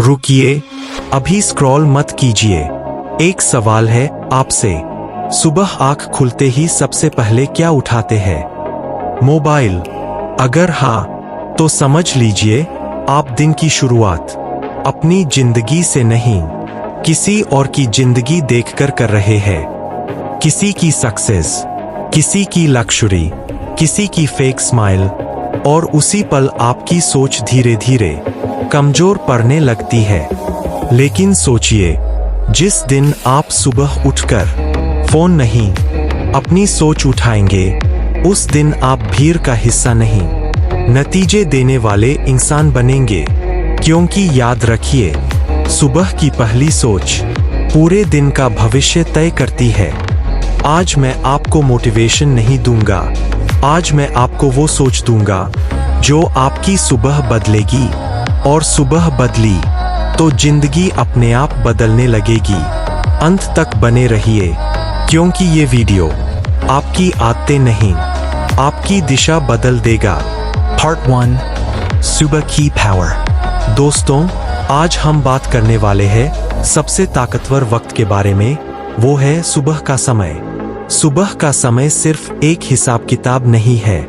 रुकिए, अभी स्क्रॉल मत कीजिए। एक सवाल है आपसे, सुबह आंख खुलते ही सबसे पहले क्या उठाते हैं? मोबाइल? अगर हाँ, तो समझ लीजिए आप दिन की शुरुआत अपनी जिंदगी से नहीं, किसी और की जिंदगी देखकर कर रहे हैं। किसी की सक्सेस, किसी की लग्जरी, किसी की फेक स्माइल, और उसी पल आपकी सोच धीरे धीरे कमजोर पड़ने लगती है। लेकिन सोचिए, जिस दिन आप सुबह उठकर फोन नहीं, अपनी सोच उठाएंगे, उस दिन आप भीड़ का हिस्सा नहीं, नतीजे देने वाले इंसान बनेंगे। क्योंकि याद रखिए, सुबह की पहली सोच पूरे दिन का भविष्य तय करती है। आज मैं आपको मोटिवेशन नहीं दूंगा, आज मैं आपको वो सोच दूंगा जो आपकी सुबह बदलेगी, और सुबह बदली तो जिंदगी अपने आप बदलने लगेगी। अंत तक बने रहिए, क्योंकि ये वीडियो आपकी आदतें नहीं, आपकी दिशा बदल देगा। पार्ट 1, सुबह की पावर। दोस्तों, आज हम बात करने वाले हैं सबसे ताकतवर वक्त के बारे में, वो है सुबह का समय। सुबह का समय सिर्फ एक हिसाब किताब नहीं है,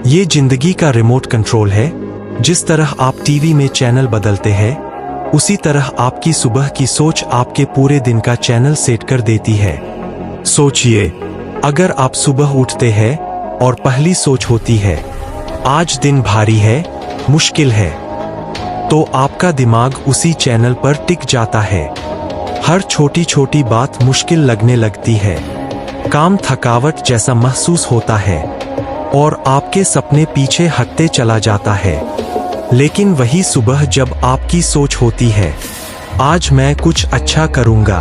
ये जिंदगी का रिमोट कंट्रोल है। जिस तरह आप टीवी में चैनल बदलते हैं, उसी तरह आपकी सुबह की सोच आपके पूरे दिन का चैनल सेट कर देती है। सोचिए, अगर आप सुबह उठते हैं और पहली सोच होती है आज दिन भारी है, मुश्किल है, तो आपका दिमाग उसी चैनल पर टिक जाता है। हर छोटी छोटी बात मुश्किल लगने लगती है, काम थकावट जैसा महसूस होता है, और आपके सपने पीछे हटते चला जाता है। लेकिन वही सुबह जब आपकी सोच होती है आज मैं कुछ अच्छा करूंगा,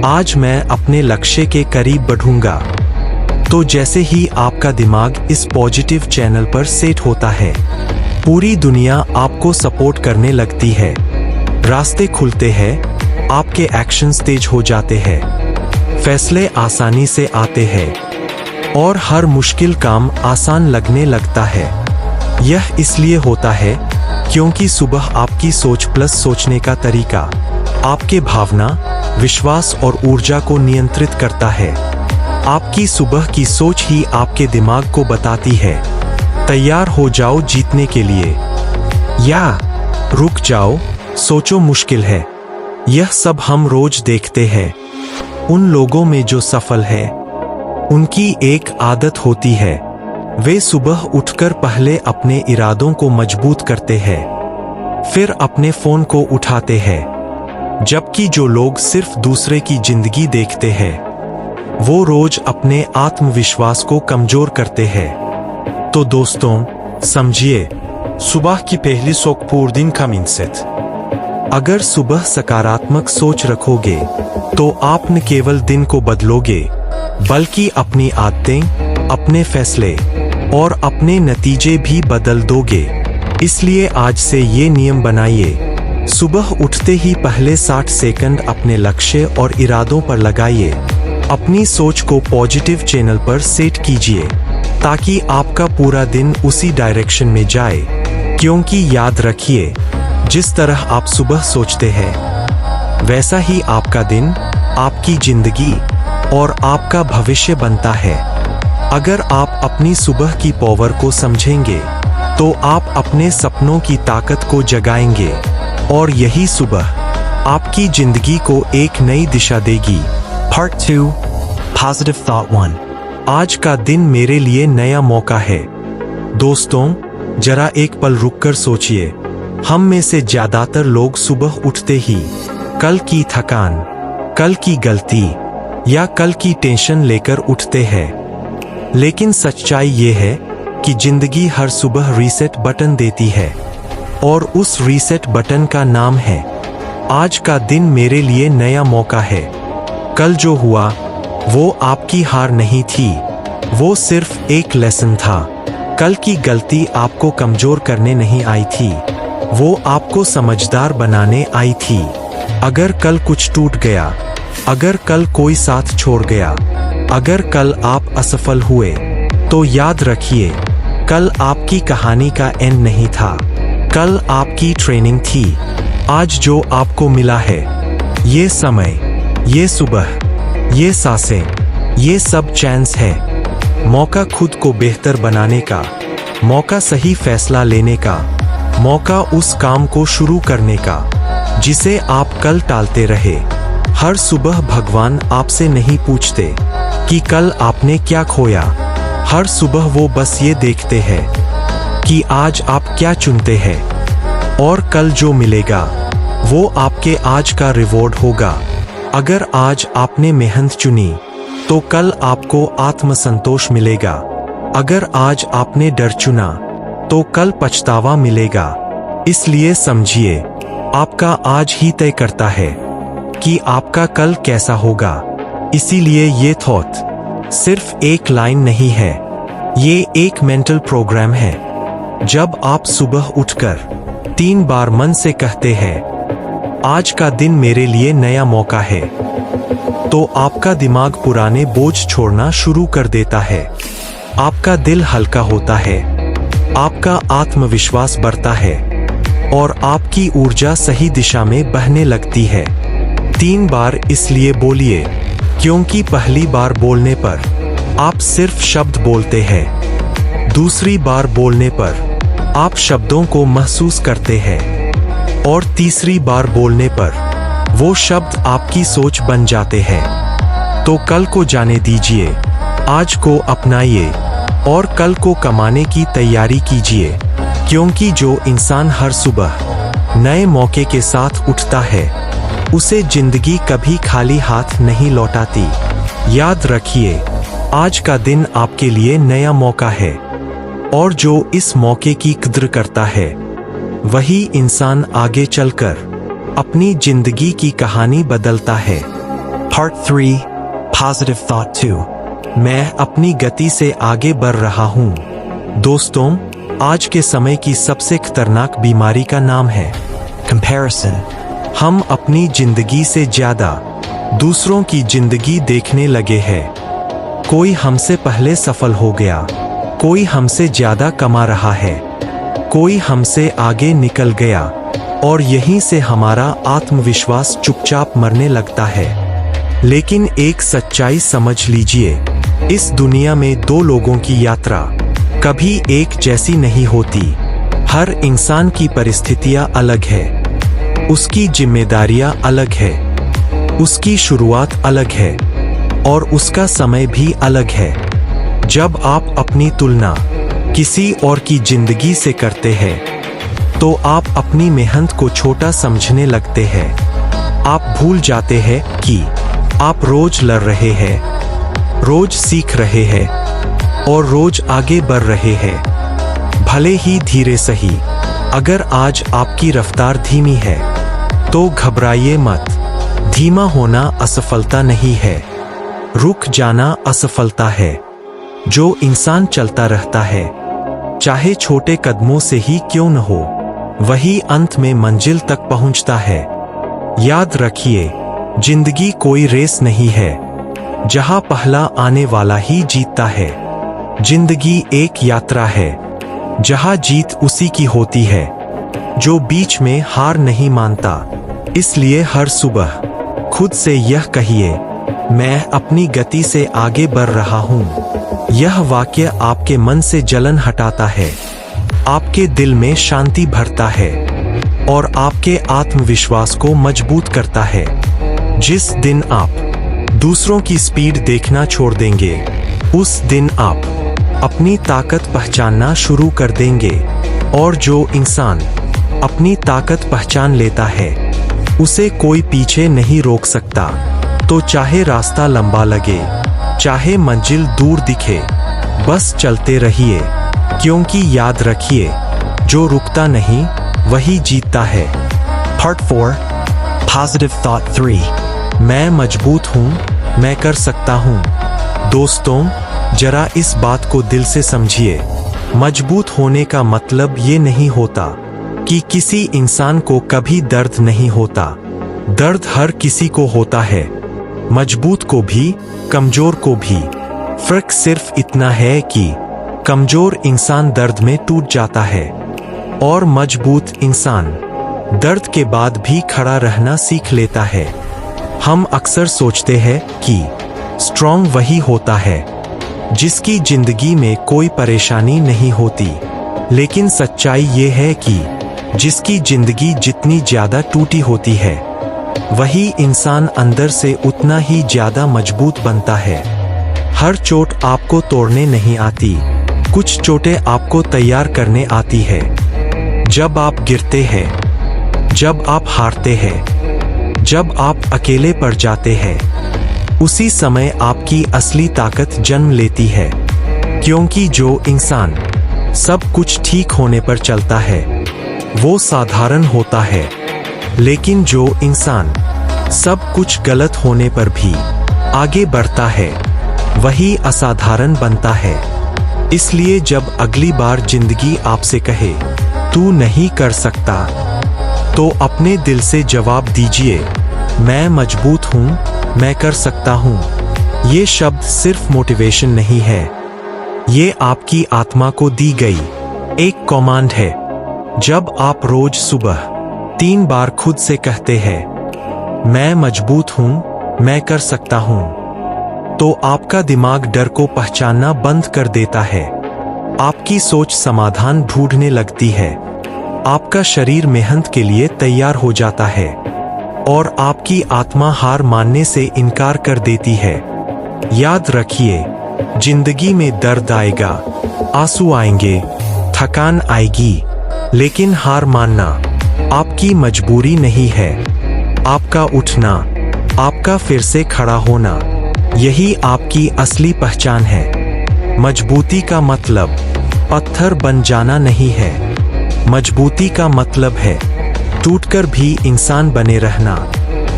आज मैं अपने लक्ष्य के करीब बढ़ूंगा, तो जैसे ही आपका दिमाग इस पॉजिटिव चैनल पर सेट होता है, पूरी दुनिया आपको सपोर्ट करने लगती है। रास्ते खुलते हैं, आपके एक्शंस तेज हो जाते हैं, फैसले आसानी से आते हैं, और हर मुश्किल काम आसान लगने लगता है। यह इसलिए होता है क्योंकि सुबह आपकी सोच प्लस सोचने का तरीका आपके भावना, विश्वास और ऊर्जा को नियंत्रित करता है। आपकी सुबह की सोच ही आपके दिमाग को बताती है, तैयार हो जाओ जीतने के लिए, या रुक जाओ, सोचो मुश्किल है। यह सब हम रोज देखते हैं। उन लोगों में जो सफल है, उनकी एक आदत होती है, वे सुबह उठकर पहले अपने इरादों को मजबूत करते हैं, फिर अपने फोन को उठाते हैं। जबकि जो लोग सिर्फ दूसरे की जिंदगी देखते हैं, वो रोज अपने आत्मविश्वास को कमजोर करते हैं। तो दोस्तों, समझिए, सुबह की पहली सोच पूरे दिन का मिनसेट। अगर सुबह सकारात्मक सोच रखोगे, तो आप न केवल दिन को बदलोगे, बल्कि अपनी आदतें, अपने फैसले और अपने नतीजे भी बदल दोगे। इसलिए आज से ये नियम बनाइए, सुबह उठते ही पहले 60 सेकंड अपने लक्ष्य और इरादों पर लगाइए। अपनी सोच को पॉजिटिव चैनल पर सेट कीजिए, ताकि आपका पूरा दिन उसी डायरेक्शन में जाए। क्योंकि याद रखिए, जिस तरह आप सुबह सोचते हैं, वैसा ही आपका दिन, आपकी जिंदगी और आपका भविष्य बनता है। अगर आप अपनी सुबह की पावर को समझेंगे, तो आप अपने सपनों की ताकत को जगाएंगे, और यही सुबह आपकी जिंदगी को एक नई दिशा देगी। Part 2, positive thought 1। आज का दिन मेरे लिए नया मौका है। दोस्तों, जरा एक पल रुककर सोचिए, हम में से ज्यादातर लोग सुबह उठते ही कल की थकान, कल की गलती या कल की टेंशन लेकर उठते हैं। लेकिन सच्चाई ये है कि जिंदगी हर सुबह रीसेट बटन देती है, और उस रीसेट बटन का नाम है आज का दिन मेरे लिए नया मौका है। कल जो हुआ वो आपकी हार नहीं थी, वो सिर्फ एक लेसन था। कल की गलती आपको कमजोर करने नहीं आई थी, वो आपको समझदार बनाने आई थी। अगर कल कुछ टूट गया, अगर कल कोई साथ छोड़ गया, अगर कल आप असफल हुए, तो याद रखिए, कल आपकी कहानी का एंड नहीं था, कल आपकी ट्रेनिंग थी। आज जो आपको मिला है, ये समय, ये सुबह, ये सांसें, ये सब चांस है। मौका खुद को बेहतर बनाने का, मौका सही फैसला लेने का, मौका उस काम को शुरू करने का जिसे आप कल टालते रहे। हर सुबह भगवान आपसे नहीं पूछते कि कल आपने क्या खोया। हर सुबह वो बस ये देखते हैं कि आज आप क्या चुनते हैं, और कल जो मिलेगा वो आपके आज का रिवॉर्ड होगा। अगर आज आपने मेहनत चुनी तो कल आपको आत्मसंतोष मिलेगा। अगर आज आपने डर चुना तो कल पछतावा मिलेगा। इसलिए समझिए, आपका आज ही तय करता है कि आपका कल कैसा होगा। इसीलिए ये थॉट सिर्फ एक लाइन नहीं है, ये एक मेंटल प्रोग्राम है। जब आप सुबह उठकर 3 बार मन से कहते हैं, आज का दिन मेरे लिए नया मौका है, तो आपका दिमाग पुराने बोझ छोड़ना शुरू कर देता है। आपका दिल हल्का होता है, आपका आत्मविश्वास बढ़ता है और आपकी ऊर्जा सही दिशा में बहने लगती है। 3 बार इसलिए बोलिए क्योंकि पहली बार बोलने पर आप सिर्फ शब्द बोलते हैं। दूसरी बार बोलने पर आप शब्दों को महसूस करते हैं और तीसरी बार बोलने पर वो शब्द आपकी सोच बन जाते हैं। तो कल को जाने दीजिए, आज को अपनाइए और कल को कमाने की तैयारी कीजिए, क्योंकि जो इंसान हर सुबह नए मौके के साथ उठता है उसे जिंदगी कभी खाली हाथ नहीं लौटाती। याद रखिए, आज का दिन आपके लिए नया मौका है और जो इस मौके की कद्र करता है वही इंसान आगे चलकर अपनी जिंदगी की कहानी बदलता है। Part 3 Positive Thought 2 मैं अपनी गति से आगे बढ़ रहा हूँ। दोस्तों, आज के समय की सबसे खतरनाक बीमारी का नाम है Comparison। हम अपनी जिंदगी से ज्यादा दूसरों की जिंदगी देखने लगे हैं। कोई हमसे पहले सफल हो गया, कोई हमसे ज्यादा कमा रहा है, कोई हमसे आगे निकल गया और यहीं से हमारा आत्मविश्वास चुपचाप मरने लगता है। लेकिन एक सच्चाई समझ लीजिए, इस दुनिया में 2 लोगों की यात्रा कभी एक जैसी नहीं होती। हर इंसान की परिस्थितियां अलग है, उसकी जिम्मेदारियां अलग है, उसकी शुरुआत अलग है और उसका समय भी अलग है। जब आप अपनी तुलना किसी और की जिंदगी से करते हैं तो आप अपनी मेहनत को छोटा समझने लगते हैं। आप भूल जाते हैं कि आप रोज लड़ रहे हैं, रोज सीख रहे हैं और रोज आगे बढ़ रहे हैं। भले ही धीरे सही। अगर आज आपकी रफ्तार धीमी है तो घबराइए मत। धीमा होना असफलता नहीं है, रुक जाना असफलता है। जो इंसान चलता रहता है, चाहे छोटे कदमों से ही क्यों न हो, वही अंत में मंजिल तक पहुंचता है। याद रखिए, जिंदगी कोई रेस नहीं है जहां पहला आने वाला ही जीतता है। जिंदगी एक यात्रा है जहां जीत उसी की होती है जो बीच में हार नहीं मानता। इसलिए हर सुबह खुद से यह कहिए, मैं अपनी गति से आगे बढ़ रहा हूँ। यह वाक्य आपके मन से जलन हटाता है, आपके दिल में शांति भरता है और आपके आत्मविश्वास को मजबूत करता है। जिस दिन आप दूसरों की स्पीड देखना छोड़ देंगे, उस दिन आप अपनी ताकत पहचानना शुरू कर देंगे। और जो इंसान अपनी ताकत पहचान लेता है, उसे कोई पीछे नहीं रोक सकता। तो चाहे रास्ता लंबा लगे, चाहे मंजिल दूर दिखे, बस चलते रहिए, क्योंकि याद रखिए, जो रुकता नहीं वही जीतता है। Part 4 Positive Thought 3 मैं मजबूत हूँ, मैं कर सकता हूँ। दोस्तों, जरा इस बात को दिल से समझिए। मजबूत होने का मतलब ये नहीं होता कि किसी इंसान को कभी दर्द नहीं होता। दर्द हर किसी को होता है, मजबूत को भी, कमजोर को भी। फर्क सिर्फ इतना है कि कमजोर इंसान दर्द में टूट जाता है और मजबूत इंसान दर्द के बाद भी खड़ा रहना सीख लेता है। हम अक्सर सोचते हैं कि स्ट्रॉन्ग वही होता है जिसकी जिंदगी में कोई परेशानी नहीं होती, लेकिन सच्चाई ये है कि जिसकी जिंदगी जितनी ज्यादा टूटी होती है वही इंसान अंदर से उतना ही ज्यादा मजबूत बनता है। हर चोट आपको तोड़ने नहीं आती, कुछ चोटें आपको तैयार करने आती है। जब आप गिरते हैं, जब आप हारते हैं, जब आप अकेले पड़ जाते हैं, उसी समय आपकी असली ताकत जन्म लेती है। क्योंकि जो इंसान सब कुछ ठीक होने पर चलता है वो साधारण होता है, लेकिन जो इंसान सब कुछ गलत होने पर भी आगे बढ़ता है वही असाधारण बनता है। इसलिए जब अगली बार जिंदगी आपसे कहे तू नहीं कर सकता, तो अपने दिल से जवाब दीजिए, मैं मजबूत हूँ, मैं कर सकता हूँ। ये शब्द सिर्फ मोटिवेशन नहीं है, ये आपकी आत्मा को दी गई एक कमांड है। जब आप रोज सुबह 3 बार खुद से कहते हैं मैं मजबूत हूँ, मैं कर सकता हूँ, तो आपका दिमाग डर को पहचानना बंद कर देता है। आपकी सोच समाधान ढूंढने लगती है, आपका शरीर मेहनत के लिए तैयार हो जाता है और आपकी आत्मा हार मानने से इनकार कर देती है। याद रखिए, जिंदगी में दर्द आएगा, आंसू आएंगे, थकान आएगी, लेकिन हार मानना आपकी मजबूरी नहीं है। आपका उठना, आपका फिर से खड़ा होना, यही आपकी असली पहचान है। मजबूती का मतलब पत्थर बन जाना नहीं है, मजबूती का मतलब है टूटकर भी इंसान बने रहना,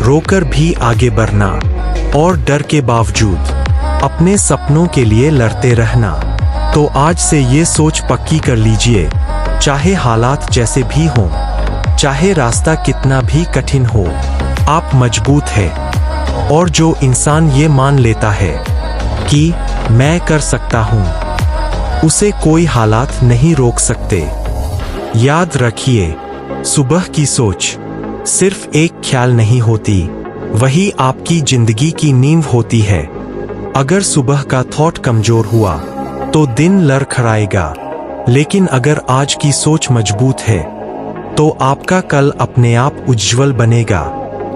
रोकर भी आगे बढ़ना और डर के बावजूद अपने सपनों के लिए लड़ते रहना। तो आज से ये सोच पक्की कर लीजिए, चाहे हालात जैसे भी हों, चाहे रास्ता कितना भी कठिन हो, आप मजबूत हैं। और जो इंसान ये मान लेता है कि मैं कर सकता हूँ, उसे कोई हालात नहीं रोक सकते। याद रखिए, सुबह की सोच सिर्फ एक ख्याल नहीं होती, वही आपकी जिंदगी की नींव होती है। अगर सुबह का थॉट कमजोर हुआ तो दिन लड़खड़ाएगा, लेकिन अगर आज की सोच मजबूत है तो आपका कल अपने आप उज्जवल बनेगा।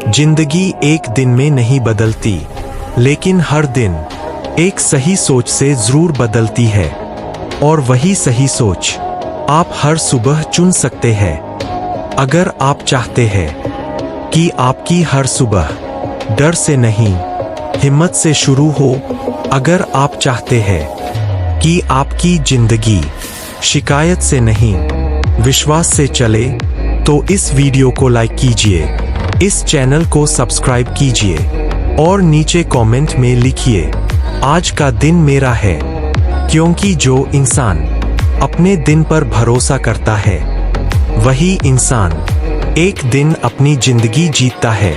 जिंदगी एक दिन में नहीं बदलती, लेकिन हर दिन एक सही सोच से जरूर बदलती है। और वही सही सोच आप हर सुबह चुन सकते हैं। अगर आप चाहते हैं कि आपकी हर सुबह डर से नहीं, हिम्मत से शुरू हो, अगर आप चाहते हैं कि आपकी जिंदगी शिकायत से नहीं विश्वास से चले, तो इस वीडियो को लाइक कीजिए, इस चैनल को सब्सक्राइब कीजिए और नीचे कमेंट में लिखिए आज का दिन मेरा है। क्योंकि जो इंसान अपने दिन पर भरोसा करता है वही इंसान एक दिन अपनी जिंदगी जीतता है।